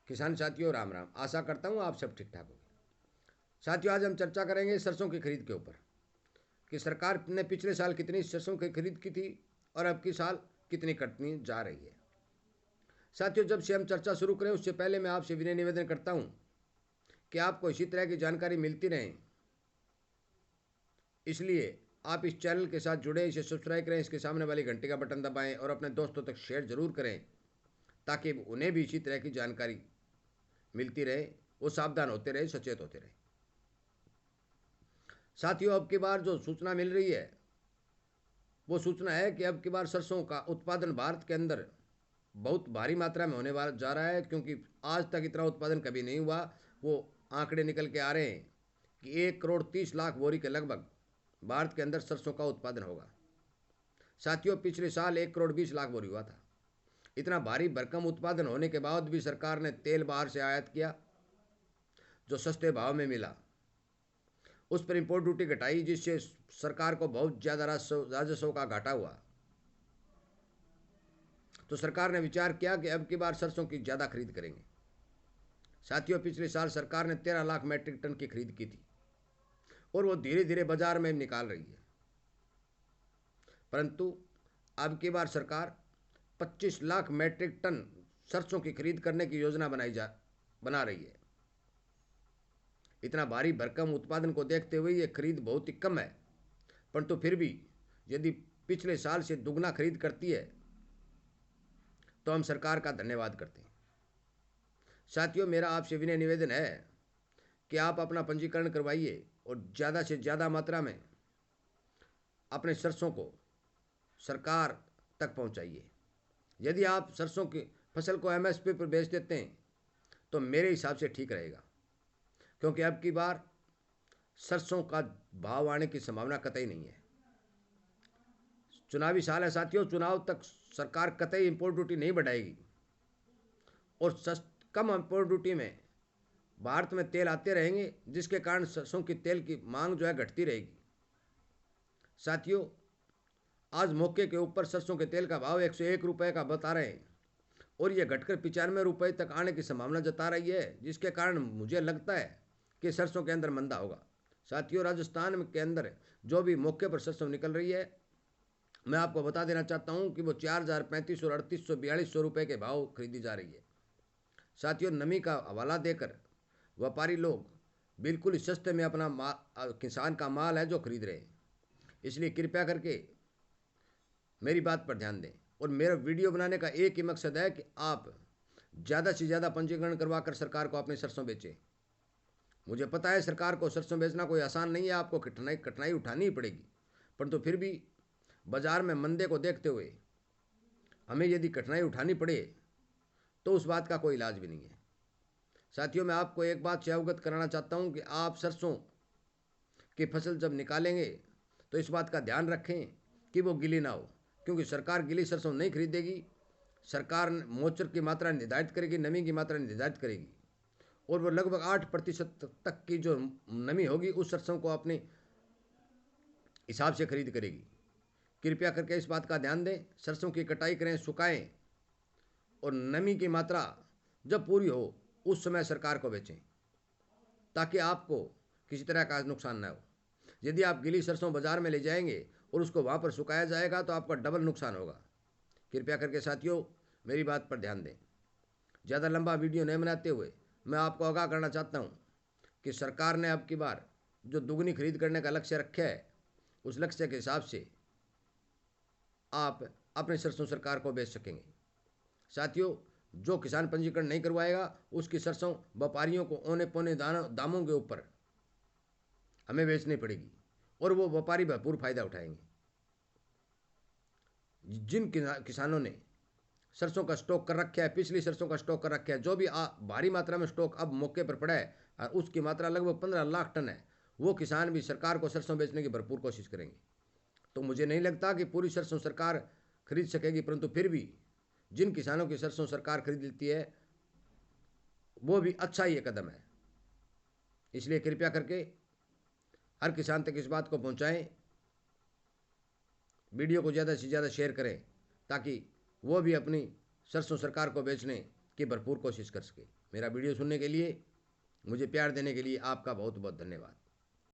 किसान साथियों राम राम। आशा करता हूँ आप सब ठीक ठाक होंगे। साथियों आज हम चर्चा करेंगे सरसों की खरीद के ऊपर कि सरकार ने पिछले साल कितनी सरसों की खरीद की थी और अब की साल कितनी करनी जा रही है। साथियों जब से हम चर्चा शुरू करें उससे पहले मैं आपसे विनय निवेदन करता हूँ कि आपको इसी तरह की जानकारी मिलती रहे, इसलिए आप इस चैनल के साथ जुड़े, इसे सब्सक्राइब करें, इसके सामने वाली घंटी का बटन दबाएं और अपने दोस्तों तक शेयर जरूर करें ताकि उन्हें भी इसी तरह की जानकारी मिलती रहे, वो सावधान होते रहे, सचेत होते रहे। साथियों अब की बार जो सूचना मिल रही है वो सूचना है कि अब की बार सरसों का उत्पादन भारत के अंदर बहुत भारी मात्रा में होने वाला जा रहा है, क्योंकि आज तक इतना उत्पादन कभी नहीं हुआ। वो आंकड़े निकल के आ रहे हैं कि 1,30,00,000 बोरी के लगभग भारत के अंदर सरसों का उत्पादन होगा। साथियों पिछले साल 1,20,00,000 बोरी हुआ था। इतना भारी भरकम उत्पादन होने के बाद भी सरकार ने तेल बाहर से आयात किया जो सस्ते भाव में मिला, उस पर इंपोर्ट ड्यूटी घटाई, जिससे सरकार को बहुत ज़्यादा राजस्व का घाटा हुआ। तो सरकार ने विचार किया कि अब की बार सरसों की ज़्यादा खरीद करेंगे। साथियों पिछले साल सरकार ने 13 लाख मैट्रिक टन की खरीद की थी और वो धीरे धीरे बाजार में निकाल रही है, परंतु अब की बार सरकार 25 लाख मैट्रिक टन सरसों की खरीद करने की योजना बना रही है। इतना भारी भरकम उत्पादन को देखते हुए ये खरीद बहुत ही कम है, परंतु फिर भी यदि पिछले साल से दुगना खरीद करती है तो हम सरकार का धन्यवाद करते हैं। साथियों मेरा आपसे विनय निवेदन है कि आप अपना पंजीकरण करवाइए और ज़्यादा से ज़्यादा मात्रा में अपने सरसों को सरकार तक पहुंचाइए। यदि आप सरसों की फसल को एमएसपी पर बेच देते हैं तो मेरे हिसाब से ठीक रहेगा, क्योंकि अब की बार सरसों का भाव आने की संभावना कतई नहीं है। चुनावी साल है साथियों, चुनाव तक सरकार कतई इंपोर्ट ड्यूटी नहीं बढ़ाएगी और कम इंपोर्ट ड्यूटी में भारत में तेल आते रहेंगे, जिसके कारण सरसों की तेल की मांग जो है घटती रहेगी। साथियों आज मौके के ऊपर सरसों के तेल का भाव 101 रुपये का बता रहे हैं और ये घटकर 95 रुपये तक आने की संभावना जता रही है, जिसके कारण मुझे लगता है कि सरसों के अंदर मंदा होगा। साथियों राजस्थान के अंदर जो भी मौके पर सरसों निकल रही है, मैं आपको बता देना चाहता हूं कि वो 4,035 और 3,800 4200 रुपये के भाव खरीदी जा रही है। साथियों नमी का हवाला देकर व्यापारी लोग बिल्कुल ही सस्ते में अपना किसान का माल है जो खरीद रहे हैं, इसलिए कृपया करके मेरी बात पर ध्यान दें। और मेरा वीडियो बनाने का एक ही मकसद है कि आप ज़्यादा से ज़्यादा पंजीकरण करवा कर सरकार को अपने सरसों बेचें। मुझे पता है सरकार को सरसों बेचना कोई आसान नहीं है, आपको कठिनाई उठानी ही पड़ेगी, परंतु फिर भी बाजार में मंदे को देखते हुए हमें यदि कठिनाई उठानी पड़े तो उस बात का कोई इलाज भी नहीं है। साथियों मैं आपको एक बात से अवगत कराना चाहता हूं कि आप सरसों की फसल जब निकालेंगे तो इस बात का ध्यान रखें कि वो गीली ना हो, क्योंकि सरकार गीली सरसों नहीं खरीदेगी। सरकार मोचर की मात्रा निर्धारित करेगी, नमी की मात्रा निर्धारित करेगी और वो लगभग 8% तक की जो नमी होगी उस सरसों को अपने हिसाब से खरीद करेगी। कृपया करके इस बात का ध्यान दें, सरसों की कटाई करें, सुखाएं और नमी की मात्रा जब पूरी हो उस समय सरकार को बेचें ताकि आपको किसी तरह का नुकसान ना हो। यदि आप गीली सरसों बाजार में ले जाएंगे और उसको वहाँ पर सुखाया जाएगा तो आपका डबल नुकसान होगा। कृपया करके साथियों मेरी बात पर ध्यान दें। ज़्यादा लंबा वीडियो नहीं बनाते हुए मैं आपको आगाह करना चाहता हूँ कि सरकार ने अब की बार जो दुगनी खरीद करने का लक्ष्य रखा है, उस लक्ष्य के हिसाब से आप अपने सरसों सरकार को बेच सकेंगे। साथियों जो किसान पंजीकरण नहीं करवाएगा उसकी सरसों व्यापारियों को औने पौने दामों के ऊपर हमें बेचनी पड़ेगी और वो व्यापारी भरपूर फायदा उठाएंगे। जिन किसानों ने सरसों का स्टॉक कर रखा है, पिछली सरसों का स्टॉक कर रखा है, जो भी भारी मात्रा में स्टॉक अब मौके पर पड़ा है और उसकी मात्रा लगभग 15 लाख टन है, वो किसान भी सरकार को सरसों बेचने की भरपूर कोशिश करेंगे। तो मुझे नहीं लगता कि पूरी सरसों सरकार खरीद सकेगी, परंतु फिर भी जिन किसानों की सरसों सरकार खरीद लेती है वो भी अच्छा ही कदम है। इसलिए कृपया करके हर किसान तक इस बात को पहुंचाएं, वीडियो को ज़्यादा से ज़्यादा शेयर करें ताकि वो भी अपनी सरसों सरकार को बेचने की भरपूर कोशिश कर सके। मेरा वीडियो सुनने के लिए, मुझे प्यार देने के लिए आपका बहुत बहुत धन्यवाद।